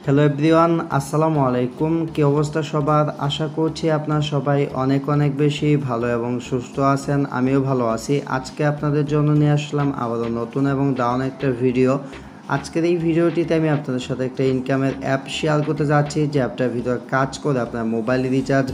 Hello everyone, আসসালামু আলাইকুম। কী অবস্থা সবার? আশা করছি আপনারা সবাই অনেক অনেক বেশি ভালো এবং সুস্থ আছেন। আমিও ভালো আছি। আজকে আপনাদের জন্য নিয়ে আসলাম আবারও নতুন এবং দারুণ একটা ভিডিও। আজকের এই ভিডিওটিতে আমি আপনাদের সাথে একটা ইনকামের অ্যাপ শেয়ার করতে যাচ্ছি, যে অ্যাপটার ভিতরে কাজ করে আপনার মোবাইল রিচার্জ,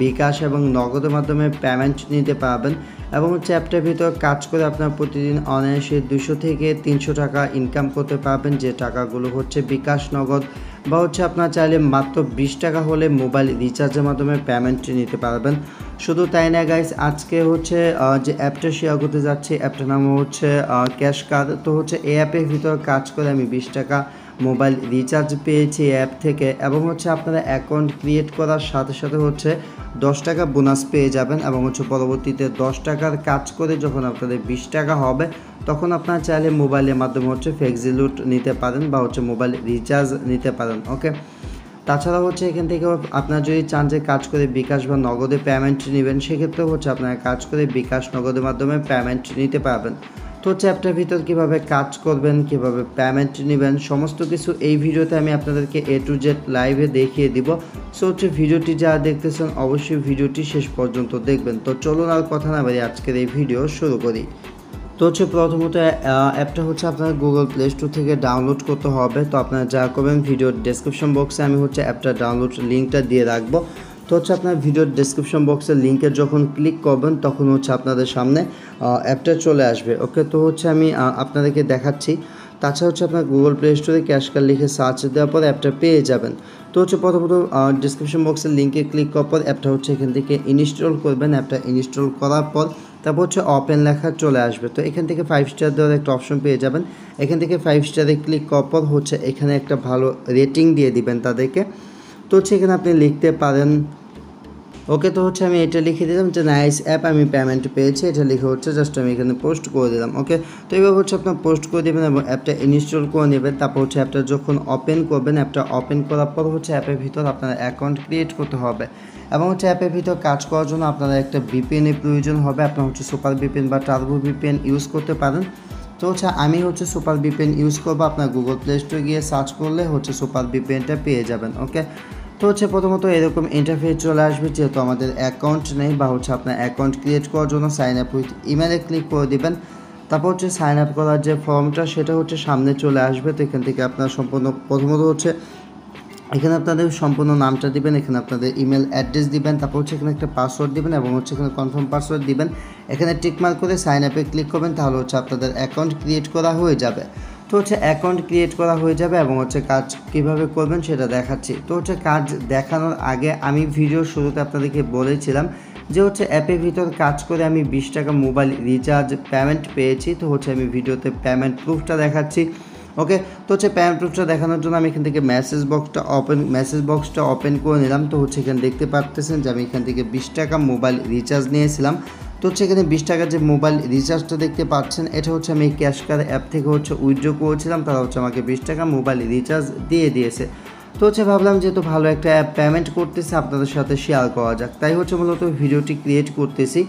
বিকাশ এবং নগদের মাধ্যমে পেমেন্ট নিতে পারবেন। এবং অ্যাপটার ভিতর কাজ করে আপনার প্রতিদিন অনায়াসে 200 থেকে 300 টাকা ইনকাম করতে পারবেন, যে টাকাগুলো বিকাশ, নগদ বা আপনার চাইলে মাত্র 20 টাকা হলে মোবাইল রিচার্জের মাধ্যমে পেমেন্ট নিতে পারবেন। শুধু তাই না গাইস, আজকে যে অ্যাপটা শেয়ার করতে যাচ্ছি, অ্যাপটার নাম ক্যাশ কার্ড। তো এই অ্যাপের ভিতর কাজ করে আমি 20 টাকা মোবাইল রিচার্জ পেয়েছি অ্যাপ থেকে। এবং আপনারা অ্যাকাউন্ট ক্রিয়েট করার সাথে সাথে 10 টাকা বোনাস পেয়ে যাবেন। এবং পরবর্তীতে 10 টাকার কাজ করে যখন আপনাদের 20 টাকা হবে, তখন আপনারা চাইলে মোবাইলের মাধ্যমে ফ্লেক্সিলোড নিতে পারেন বা মোবাইল রিচার্জ নিতে পারেন। ওকে, তাছাড়া এখান থেকে আপনারা যদি চান যে কাজ করে বিকাশ বা নগদে পেমেন্ট নেবেন, সেক্ষেত্রেও আপনারা কাজ করে বিকাশ, নগদের মাধ্যমে পেমেন্ট নিতে পারবেন। তো অ্যাপটার ভিতর কীভাবে কাজ করবেন, কীভাবে পেমেন্ট নেবেন, সমস্ত কিছু এই ভিডিওতে আমি আপনাদেরকে A to Z লাইভে দেখিয়ে দিব। সো ভিডিওটি যারা দেখতেছেন অবশ্যই ভিডিওটি শেষ পর্যন্ত দেখবেন। তো চলুন আর কথা না বাড়িয়ে আজকের এই ভিডিও শুরু করি। তো প্রথমত অ্যাপটা আপনার গুগল প্লে স্টোর থেকে ডাউনলোড করতে হবে। তো আপনারা যা করবেন, ভিডিওর ডেসক্রিপশন বক্সে আমি অ্যাপটা ডাউনলোড লিঙ্কটা দিয়ে রাখবো। তো আপনার ভিডিওর ডেসক্রিপশন বক্সের লিঙ্কে যখন ক্লিক করবেন, তখন আপনাদের সামনে অ্যাপটা চলে আসবে। ওকে, তো আমি আপনাদেরকে দেখাচ্ছি। তাছাড়া আপনার গুগল প্লে স্টোরে ক্যাশ কার্ড লিখে সার্চ দেওয়ার পর অ্যাপটা পেয়ে যাবেন। তো প্রথমত ডিসক্রিপশন বক্সের লিঙ্কে ক্লিক করার পর অ্যাপটা এখান থেকে ইনস্টল করবেন। অ্যাপটা ইনস্টল করার পর তারপর ওপেন লেখা চলে আসবে। তো এখান থেকে 5 স্টার দেওয়ার একটা অপশন পেয়ে যাবেন। এখান থেকে 5 স্টারে ক্লিক করার পর এখানে একটা ভালো রেটিং দিয়ে দিবেন তাদেরকে। তো এখানে আপনি লিখতে পারেন। ওকে, তো আমি এটা লিখে দিলাম যে নাইস অ্যাপ, আমি পেমেন্ট পেয়েছি, এটা লিখে জাস্ট আমি এখানে পোস্ট করে দিলাম। ওকে, তো এইভাবে আপনার পোস্ট করে দেবেন এবং অ্যাপটা ইনস্টল করে নেবেন। তারপর অ্যাপটা যখন ওপেন করবেন, অ্যাপটা ওপেন করার পর অ্যাপের ভিতর আপনার অ্যাকাউন্ট ক্রিয়েট করতে হবে। এবং অ্যাপের ভিতর কাজ করার জন্য আপনারা একটা ভিপিএনের প্রয়োজন হবে। আপনার সুপার ভিপিএন বা টার্বো ভিপিএন ইউজ করতে পারেন। তো আমি সুপার ভিপিএন ইউজ করবো। আপনার গুগল প্লে স্টোরে গিয়ে সার্চ করলে সুপার ভিপিএনটা পেয়ে যাবেন। ওকে, তো প্রথমত এরকম ইন্টারফেস চলে আসবে, যেহেতু আমাদের অ্যাকাউন্ট নেই বা আপনার অ্যাকাউন্ট ক্রিয়েট করার জন্য সাইন আপ উইথ ইমেলে ক্লিক করে দিবেন। তারপর সাইন আপ করার যে ফর্মটা, সেটা সামনে চলে আসবে। তো এখান থেকে আপনার প্রথমত এখানে আপনাদের সম্পূর্ণ নামটা দিবেন, এখানে আপনাদের ইমেল অ্যাড্রেস দিবেন, তারপর এখানে একটা পাসওয়ার্ড দিবেন এবং এখানে কনফার্ম পাসওয়ার্ড দিবেন। এখানে টিকমার্ক করে সাইন আপে ক্লিক করবেন, তাহলে আপনাদের অ্যাকাউন্ট ক্রিয়েট করা হয়ে যাবে। তো অ্যাকাউন্ট ক্রিয়েট করা হয়ে যাবে এবং কাজ কীভাবে করবেন সেটা দেখাচ্ছি। তো কাজ দেখানোর আগে আমি ভিডিও শুরুতে আপনাদেরকে বলেছিলাম যে অ্যাপের ভিতর কাজ করে আমি 20 টাকা মোবাইল রিচার্জ পেমেন্ট পেয়েছি। তো আমি ভিডিওতে পেমেন্ট প্রুফটা দেখাচ্ছি। ওকে, তো পেমেন্ট প্রুফটা দেখানোর জন্য আমি এখান থেকে মেসেজ বক্সটা ওপেন করে নিলাম। তো এখানে দেখতে পাচ্ছেন যে আমি এখান থেকে 20 টাকা মোবাইল রিচার্জ নিয়েছিলাম। তো এখানে 20 টাকার যে মোবাইল রিচার্জটা দেখতে পাচ্ছেন, এটা আমি ক্যাশ কার্ড অ্যাপ থেকে উইথড্র করেছিলাম। তারা আমাকে 20 টাকা মোবাইল রিচার্জ দিয়ে দিয়েছে। তো ভাবলাম যেহেতু ভালো একটা অ্যাপ পেমেন্ট করতেছে, আপনাদের সাথে শেয়ার করা যাক, তাই মূলত ভিডিওটি ক্রিয়েট করতেছি।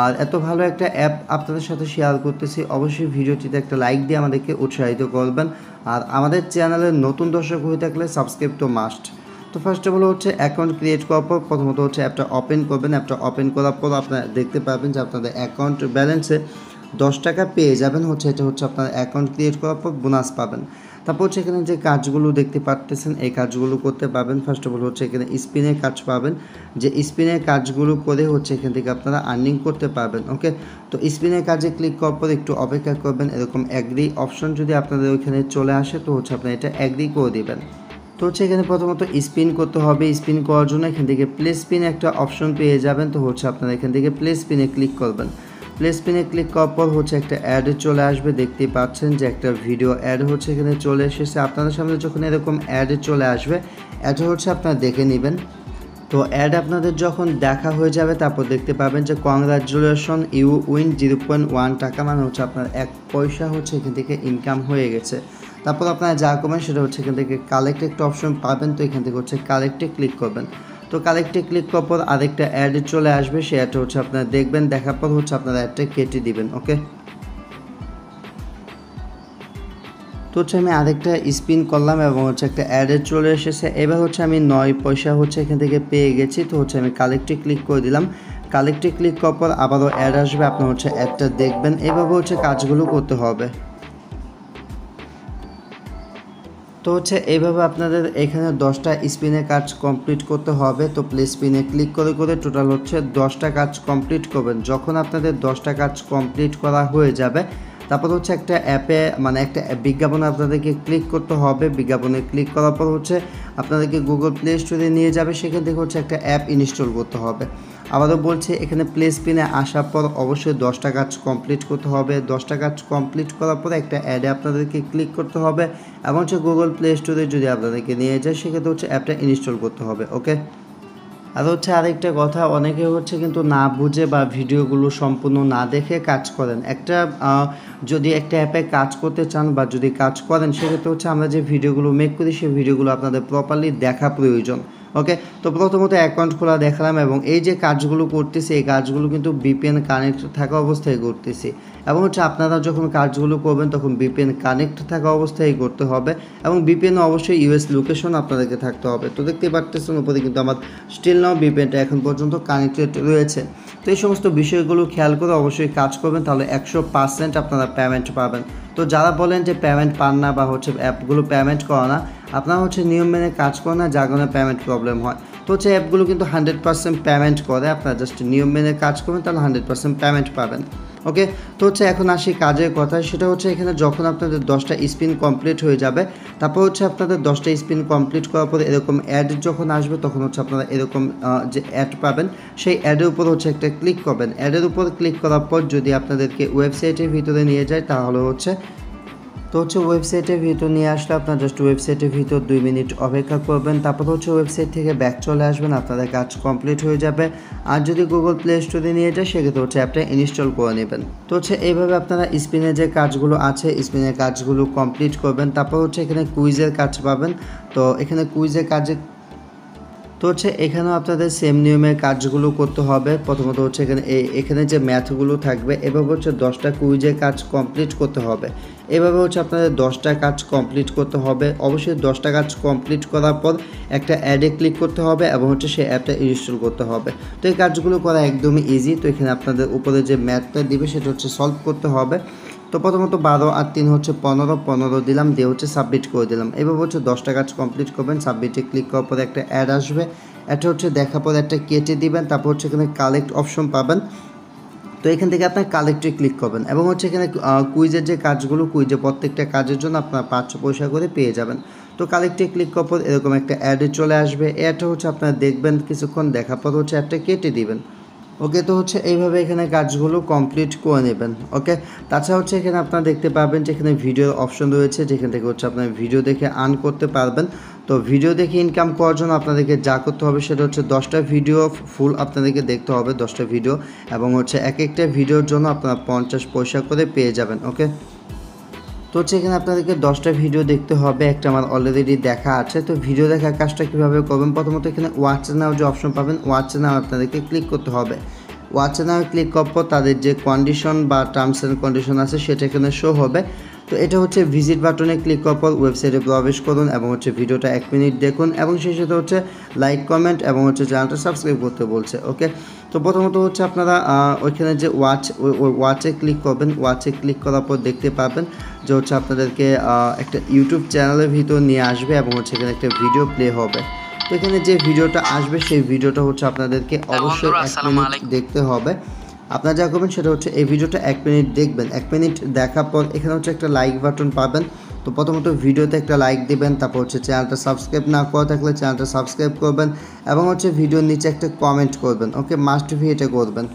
আর এত ভালো একটা অ্যাপ আপনাদের সাথে শেয়ার করতেছি। অবশ্যই ভিডিওটিতে একটা লাইক দিয়ে আমাদেরকে উৎসাহিত করবেন। আর আমাদের চ্যানেলের নতুন দর্শক হয়ে থাকলে সাবস্ক্রাইব তো মাস্ট। তো first of all account create করার পর প্রথমত অ্যাপটা ওপেন করবেন। অ্যাপটা ওপেন করার পর আপনারা দেখতে পাবেন যে আপনাদের অ্যাকাউন্ট ব্যালেন্সে 10 টাকা পেয়ে যাবেন। এটা আপনার অ্যাকাউন্ট ক্রিয়েট করার পর বোনাস পাবেন। তারপর এখানে যে কাজগুলো দেখতে পাচ্ছেন, এই কাজগুলো করতে পারবেন। ফার্স্ট অফ অল এখানে স্পিনের কাজ পাবেন, যে স্পিনের কাজগুলো করে এখান থেকে আপনারা আর্নিং করতে পারবেন। ওকে, তো স্পিনের কাজে ক্লিক করার পর একটু অপেক্ষা করবেন। এরকম অ্যাগ্রি অপশন যদি আপনাদের ওইখানে চলে আসে, তো আপনারা এটা অ্যাগ্রি করে দেবেন। তো এখানে প্রথমত স্পিন করতে হবে। স্পিন করার জন্য এখান থেকে প্লে স্পিন একটা অপশন পেয়ে যাবেন। তো আপনারা এখান থেকে প্লে স্পিনে ক্লিক করবেন। প্লে স্পিনে ক্লিক করার পর একটা অ্যাড চলে আসবে। দেখতে পাচ্ছেন যে একটা ভিডিও অ্যাড এখানে চলে এসেছে। আপনাদের সামনে যখন এরকম অ্যাড চলে আসবে, এটা আপনারা দেখে নেবেন। তো অ্যাড আপনাদের যখন দেখা হয়ে যাবে, তারপর দেখতে পাবেন যে কংগ্রাচুলেশন ইউ উইন 0.1 টাকা, মানে আপনার 1 পয়সা এখান থেকে ইনকাম হয়ে গেছে। তারপর আপনারা যা করবেন সেটা এখান থেকে কালেক্ট একটা অপশন পাবেন। তো এখান থেকে কালেক্টে ক্লিক করবেন। তো কালেক্টে ক্লিক করার পর আরেকটা অ্যাড চলে আসবে। সে অ্যাডটা আপনারা দেখবেন, দেখার পর আপনারা অ্যাডটা কেটে দিবেন। ওকে, তো হচ্ছে আমি আরেকটা স্পিন করলাম এবং হচ্ছে একটা অ্যাডে চলে এসেছে। এবার হচ্ছে আমি 9 পয়সা হচ্ছে এখান থেকে পেয়ে গেছি। তো হচ্ছে আমি কালেক্টে ক্লিক করে দিলাম। কালেক্টে ক্লিক করার পর আবারও অ্যাড আসবে, আপনার হচ্ছে অ্যাডটা দেখবেন। এভাবে হচ্ছে কাজগুলো করতে হবে। তো হচ্ছে এইভাবে আপনাদের এখানে 10টা স্পিনের কাজ কমপ্লিট করতে হবে। তো প্লে স্পিনে ক্লিক করে করে টোটাল হচ্ছে 10টা কাজ কমপ্লিট করবেন। যখন আপনাদের 10টা কাজ কমপ্লিট করা হয়ে যাবে, তারপর হচ্ছে একটা অ্যাপে মানে একটা বিজ্ঞাপনে আপনাদেরকে ক্লিক করতে হবে। বিজ্ঞাপনে ক্লিক করার পর হচ্ছে আপনাদেরকে গুগল প্লে স্টোরে নিয়ে যাবে, সেখান থেকে হচ্ছে একটা অ্যাপ ইনস্টল করতে হবে। আবারও বলছে এখানে প্লে স্পিনে আসার পর অবশ্যই 10টা কাজ কমপ্লিট করতে হবে। 10টা কাজ কমপ্লিট করার পরে একটা অ্যাডে আপনাদেরকে ক্লিক করতে হবে এবং হচ্ছে গুগল প্লে স্টোরে যদি আপনাদেরকে নিয়ে যায় সেক্ষেত্রে হচ্ছে অ্যাপটা ইনস্টল করতে হবে। ওকে, আর হচ্ছে আরেকটা কথা, অনেকে হচ্ছে কিন্তু না বুঝে বা ভিডিওগুলো সম্পূর্ণ না দেখে কাজ করেন। যদি একটা অ্যাপে কাজ করতে চান বা যদি কাজ করেন, সেক্ষেত্রে হচ্ছে আমরা যে ভিডিওগুলো মেক করি সেই ভিডিওগুলো আপনাদের প্রপারলি দেখা প্রয়োজন। ওকে, তো প্রথমত অ্যাকাউন্ট খোলা দেখালাম এবং এই যে কাজগুলো করতেছি এই কাজগুলো কিন্তু বিপিএন কানেক্ট থাকা অবস্থায় করতেছি এবং হচ্ছে আপনারা যখন কাজগুলো করবেন তখন বিপিএন কানেক্ট থাকা অবস্থায় করতে হবে এবং বিপিএন অবশ্যই ইউএস লোকেশন আপনাদেরকে থাকতে হবে। তো দেখতে পাচ্ছেন উপরে কিন্তু আমার স্টিল নাও বিপিএনটা এখন পর্যন্ত কানেক্টেড রয়েছে। তো এই সমস্ত বিষয়গুলো খেয়াল করে অবশ্যই কাজ করবেন, তাহলে 100% আপনারা পেমেন্ট পাবেন। তো যারা বলেন যে পেমেন্ট পান না বা হচ্ছে অ্যাপগুলো পেমেন্ট করে না, আপনারা হচ্ছে নিয়ম মেনে কাজ করেন না, যার কারণে পেমেন্ট প্রবলেম হয়। তো হচ্ছে অ্যাপগুলো কিন্তু 100% পেমেন্ট করে, আপনারা জাস্ট নিয়ম মেনে কাজ করবেন তাহলে 100% পেমেন্ট পাবেন। ওকে, তো হচ্ছে এখন আসি কাজের কথা। সেটা হচ্ছে এখানে যখন আপনাদের 10টা স্পিন কমপ্লিট হয়ে যাবে, তারপর হচ্ছে আপনাদের 10টা স্পিন কমপ্লিট করার পরে এরকম অ্যাড যখন আসবে তখন হচ্ছে আপনারা এরকম যে অ্যাড পাবেন সেই অ্যাডের উপর হচ্ছে একটা ক্লিক করবেন। অ্যাডের উপর ক্লিক করার পর যদি আপনাদেরকে ওয়েবসাইটের ভিতরে নিয়ে যায় তাহলে হচ্ছে ওয়েবসাইটের ভিতর নিয়ে আসলে আপনার জাস্ট ওয়েবসাইটের ভিতর 2 মিনিট অপেক্ষা করবেন। তারপর হচ্ছে ওয়েবসাইট থেকে ব্যাক চলে আসবেন, আপনাদের কাজ কমপ্লিট হয়ে যাবে। আর যদি গুগল প্লে স্টোরে নিয়ে যায় সেক্ষেত্রে হচ্ছে অ্যাপটা ইনস্টল করে নেবেন। তো হচ্ছে এইভাবে আপনারা স্পিনের যে কাজগুলো আছে স্পিনের কাজগুলো কমপ্লিট করবেন। তারপর হচ্ছে এখানে কুইজের কাজ পাবেন। তো এখানে কুইজের কাজে তো হচ্ছে এখানেও আপনাদের সেম নিয়মের কাজগুলো করতে হবে। প্রথমত হচ্ছে এখানে যে ম্যাথগুলো থাকবে এভাবে হচ্ছে 10টা কুইজের কাজ কমপ্লিট করতে হবে। এভাবে হচ্ছে আপনাদের 10টা কাজ কমপ্লিট করতে হবে। অবশ্যই 10টা কাজ কমপ্লিট করার পর একটা অ্যাডে ক্লিক করতে হবে এবং হচ্ছে সেই অ্যাপটা ইনস্টল করতে হবে। তো এই কাজগুলো করা একদমই ইজি। তো এখানে আপনাদের উপরে যে ম্যাথটা দিবে সেটা হচ্ছে সলভ করতে হবে। তো প্রথমত 12 আর 3 হচ্ছে 15 দিলাম, দিয়ে হচ্ছে সাবমিট করে দিলাম। এভাবে হচ্ছে 10টা কাজ কমপ্লিট করবেন। সাবমিটে ক্লিক করার পরে একটা অ্যাড আসবে, এটা হচ্ছে দেখার পরে একটা কেটে দিবেন। তারপর হচ্ছে এখানে কালেক্ট অপশন পাবেন। তো এখান থেকে আপনার কালেক্টে ক্লিক করবেন এবং হচ্ছে এখানে কুইজের যে কাজগুলো, কুইজে প্রত্যেকটা কাজের জন্য আপনার 5 পয়সা করে পেয়ে যাবেন। তো কালেক্টে ক্লিক করার পর এরকম একটা অ্যাডে চলে আসবে। অ্যাডটা হচ্ছে আপনারা দেখবেন, কিছুক্ষণ দেখার পর হচ্ছে অ্যাডটা কেটে দিবেন। ওকে, তো হচ্ছে এইভাবে এখানে কাজগুলো কমপ্লিট করে নেবেন। ওকে, তাছাড়া হচ্ছে এখানে আপনারা দেখতে পাবেন যে এখানে ভিডিওর অপশন রয়েছে, যেখান থেকে হচ্ছে আপনার ভিডিও দেখে আর্ন করতে পারবেন। তো ভিডিও দেখে ইনকাম করার জন্য আপনাদেরকে যা করতে হবে সেটা হচ্ছে 10টা ভিডিও ফুল আপনাদেরকে দেখতে হবে, 10টা ভিডিও, এবং হচ্ছে এক একটা ভিডিওর জন্য আপনারা 50 পয়সা করে পেয়ে যাবেন। ওকে, তো হচ্ছে এখানে আপনাদেরকে 10টা ভিডিও দেখতে হবে, একটা আমার অলরেডি দেখা আছে। তো ভিডিও দেখার কাজটা কীভাবে করবেন, প্রথমত এখানে ওয়াচ নাও যে অপশন পাবেন, ওয়াচ নাও আপনাদেরকে ক্লিক করতে হবে। ওয়াচ নাও ক্লিক করার পর তাদের যে কন্ডিশন বা টার্মস অ্যান্ড কন্ডিশন আছে সেটা এখানে শো হবে। তো এটা হচ্ছে ভিজিট বাটনে ক্লিক করার পর ওয়েবসাইটে প্রবেশ করুন এবং হচ্ছে ভিডিওটা 1 মিনিট দেখুন এবং সেই সাথে হচ্ছে লাইক, কমেন্ট এবং হচ্ছে চ্যানেলটা সাবস্ক্রাইব করতে বলছে। ওকে, তো প্রথমত হচ্ছে আপনারা ওইখানে যে ওয়াচে ক্লিক করবেন। ওয়াচে ক্লিক করার পর দেখতে পাবেন যে হচ্ছে আপনাদেরকে একটা ইউটিউব চ্যানেলের ভিতর নিয়ে আসবে এবং হচ্ছে এখানে একটা ভিডিও প্লে হবে। তো এখানে যে ভিডিওটা আসবে সেই ভিডিওটা হচ্ছে আপনাদেরকে অবশ্যই 1 মিনিট দেখতে হবে। আপনারা যা করবেন সেটা হচ্ছে এই ভিডিওটা 1 মিনিট দেখবেন। 1 মিনিট দেখার পর এখানে হচ্ছে একটা লাইক বাটন পাবেন। তো প্রথমত ভিডিওতে একটা লাইক দিবেন, তারপর হচ্ছে চ্যানেলটা সাবস্ক্রাইব না করা থাকলে চ্যানেলটা সাবস্ক্রাইব করবেন এবং হচ্ছে ভিডিওর নিচে একটা কমেন্ট করবেন। ওকে, মাস্ট বি এটা করবেন।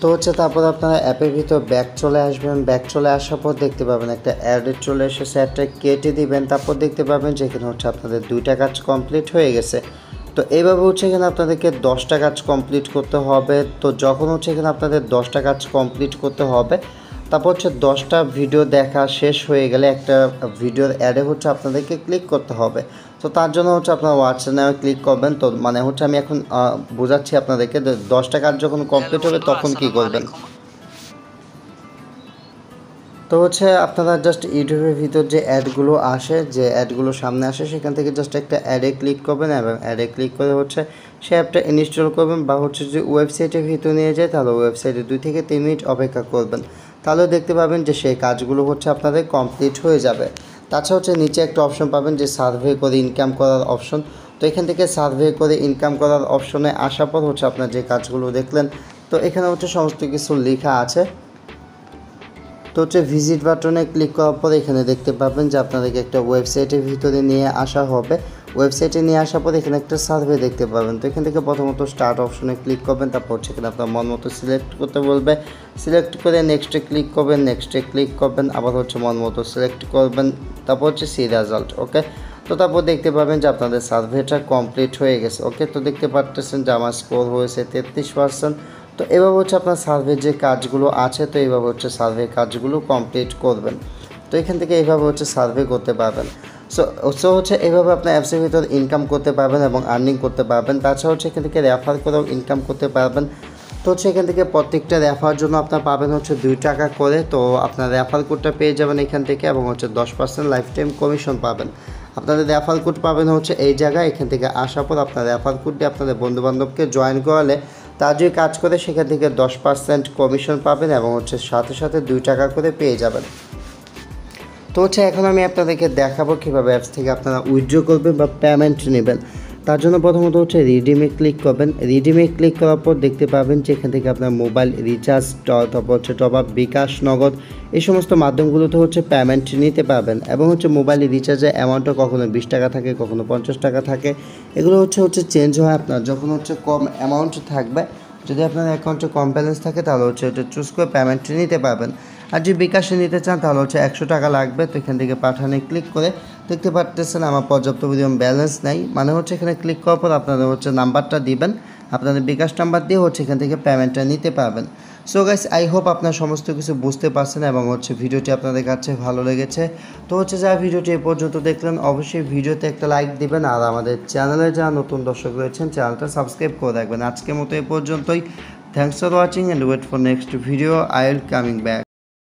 তো হচ্ছে তারপর আপনারা অ্যাপের ভিতর ব্যাক চলে আসবেন। ব্যাক চলে আসার পর দেখতে পাবেন একটা অ্যাডে চলে এসেছে, অ্যাডটা কেটে দিবেন। তারপর দেখতে পাবেন যে এখানে হচ্ছে আপনাদের 2টা কাজ কমপ্লিট হয়ে গেছে। তো এইভাবে হচ্ছে এখানে আপনাদেরকে 10টা কাজ কমপ্লিট করতে হবে। তো যখন হচ্ছে এখানে আপনাদের 10টা কাজ কমপ্লিট করতে হবে, তারপর হচ্ছে 10টা ভিডিও দেখা শেষ হয়ে গেলে একটা ভিডিওর অ্যাডে হচ্ছে আপনাদেরকে ক্লিক করতে হবে। তো তার জন্য হচ্ছে আপনার ওয়াচ চ্যানেলে ক্লিক করবেন। তো মানে হচ্ছে আমি এখন বোঝাচ্ছি আপনাদেরকে, 10টা কাজ যখন কমপ্লিট হবে তখন কি করবেন। তো হচ্ছে আপনারা জাস্ট ইউটিউবের ভিতর যে অ্যাডগুলো আসে, যে অ্যাডগুলো সামনে আসে, সেখান থেকে জাস্ট একটা অ্যাডে ক্লিক করবেন এবং অ্যাডে ক্লিক করে হচ্ছে সে অ্যাপটা ইনস্টল করবেন, বা হচ্ছে যে ওয়েবসাইটের ভিতর নিয়ে যায় তাহলে ওয়েবসাইটে 2 থেকে 3 মিনিট অপেক্ষা করবেন। তাহলে দেখতে পাবেন যে সেই কাজগুলো হচ্ছে আপনাদের কমপ্লিট হয়ে যাবে। তাছাড়া হচ্ছে নিচে একটা অপশন পাবেন যে সার্ভে করে ইনকাম করার অপশন। তো এখান থেকে সার্ভে করে ইনকাম করার অপশনে আসার পর হচ্ছে আপনার যে কাজগুলো দেখলেন, তো এখানে হচ্ছে সমস্ত কিছু লেখা আছে। তো হচ্ছে ভিজিট বাটনে ক্লিক করার পরে এখানে দেখতে পাবেন যে আপনাদেরকে একটা ওয়েবসাইটের ভিতরে নিয়ে আসা হবে। ওয়েবসাইটে নিয়ে আসার পরে এখানে একটা সার্ভে দেখতে পাবেন। তো এখান থেকে প্রথমত স্টার্ট অপশনে ক্লিক করবেন, তারপর হচ্ছে এখানে আপনার মন মতো সিলেক্ট করতে বলবে, সিলেক্ট করে নেক্সটে ক্লিক করবেন, নেক্সটে ক্লিক করবেন, আবার হচ্ছে মন মতো সিলেক্ট করবেন, তারপর হচ্ছে সি রেজাল্ট। ওকে, তো তারপর দেখতে পাবেন যে আপনাদের সার্ভেটা কমপ্লিট হয়ে গেছে। ওকে, তো দেখতে পাচ্ছেন যে আমার স্কোর হয়েছে 33%। তো এভাবে হচ্ছে আপনার সার্ভের যে কাজগুলো আছে, তো এইভাবে হচ্ছে সার্ভে কাজগুলো কমপ্লিট করবেন। তো এখান থেকে এইভাবে হচ্ছে সার্ভে করতে পারবেন। সো হচ্ছে এইভাবে আপনার অ্যাপসের ভিতর ইনকাম করতে পারবেন এবং আর্নিং করতে পারবেন। তাছাড়া হচ্ছে এখান থেকে রেফার করেও ইনকাম করতে পারবেন। তো হচ্ছে এখান থেকে প্রত্যেকটা রেফার জন্য আপনার পাবেন হচ্ছে 2 টাকা করে। তো আপনার রেফার কোডটা পেয়ে যাবেন এখান থেকে, এবং হচ্ছে 10% লাইফ টাইম কমিশন পাবেন। আপনাদের রেফার কোড পাবেন হচ্ছে এই জায়গায়। এখান থেকে আসার পর আপনার রেফার কোডটি আপনাদের বন্ধুবান্ধবকে জয়েন করালে তার যে কাজ করে সেখান থেকে 10% কমিশন পাবেন, এবং হচ্ছে সাথে সাথে 2 টাকা করে পেয়ে যাবেন। তো হচ্ছে এখন আমি আপনাদেরকে দেখাবো কীভাবে অ্যাপস থেকে আপনারা উইথড্র করবেন বা পেমেন্ট নেবেন। তার জন্য প্রথমত হচ্ছে রিডিমে ক্লিক করবেন। রিডিমে ক্লিক করার পর দেখতে পাবেন যে এখান থেকে আপনার মোবাইল রিচার্জ, তারপর হচ্ছে টপ আপ, বিকাশ, নগদ, এই সমস্ত মাধ্যমগুলোতে হচ্ছে পেমেন্ট নিতে পারবেন। এবং হচ্ছে মোবাইল রিচার্জের অ্যামাউন্টটা কখনো 20 টাকা থাকে, কখনো 50 টাকা থাকে। এগুলো হচ্ছে চেঞ্জ হয় আপনার যখন হচ্ছে কম অ্যামাউন্ট থাকবে। যদি আপনার অ্যাকাউন্টে কম ব্যালেন্স থাকে তাহলে হচ্ছে এটা চুজ করে পেমেন্ট নিতে পারবেন। আর যদি বিকাশে নিতে চান তাহলে হচ্ছে 100 টাকা লাগবে। তো এখান থেকে পাঠানে ক্লিক করে দেখতে পাচ্ছেন আমার পর্যাপ্ত পরিমাণ ব্যালেন্স নেই, মানে হচ্ছে এখানে ক্লিক করার পর আপনাদের হচ্ছে নাম্বারটা দিবেন, আপনাদের বিকাশ নাম্বার দিয়ে হচ্ছে এখান থেকে পেমেন্টটা নিতে পারবেন। সো গাইস, আই হোপ আপনার সমস্ত কিছু বুঝতে পারছেন এবং হচ্ছে ভিডিওটি আপনাদের কাছে ভালো লেগেছে। তো হচ্ছে যারা ভিডিওটি এ পর্যন্ত দেখলেন অবশ্যই ভিডিওতে একটা লাইক দিবেন, আর আমাদের চ্যানেলে যারা নতুন দর্শক রয়েছেন চ্যানেলটা সাবস্ক্রাইব করে রাখবেন। আজকের মতো এ পর্যন্তই। Thanks for watching and wait for next video. I will coming back.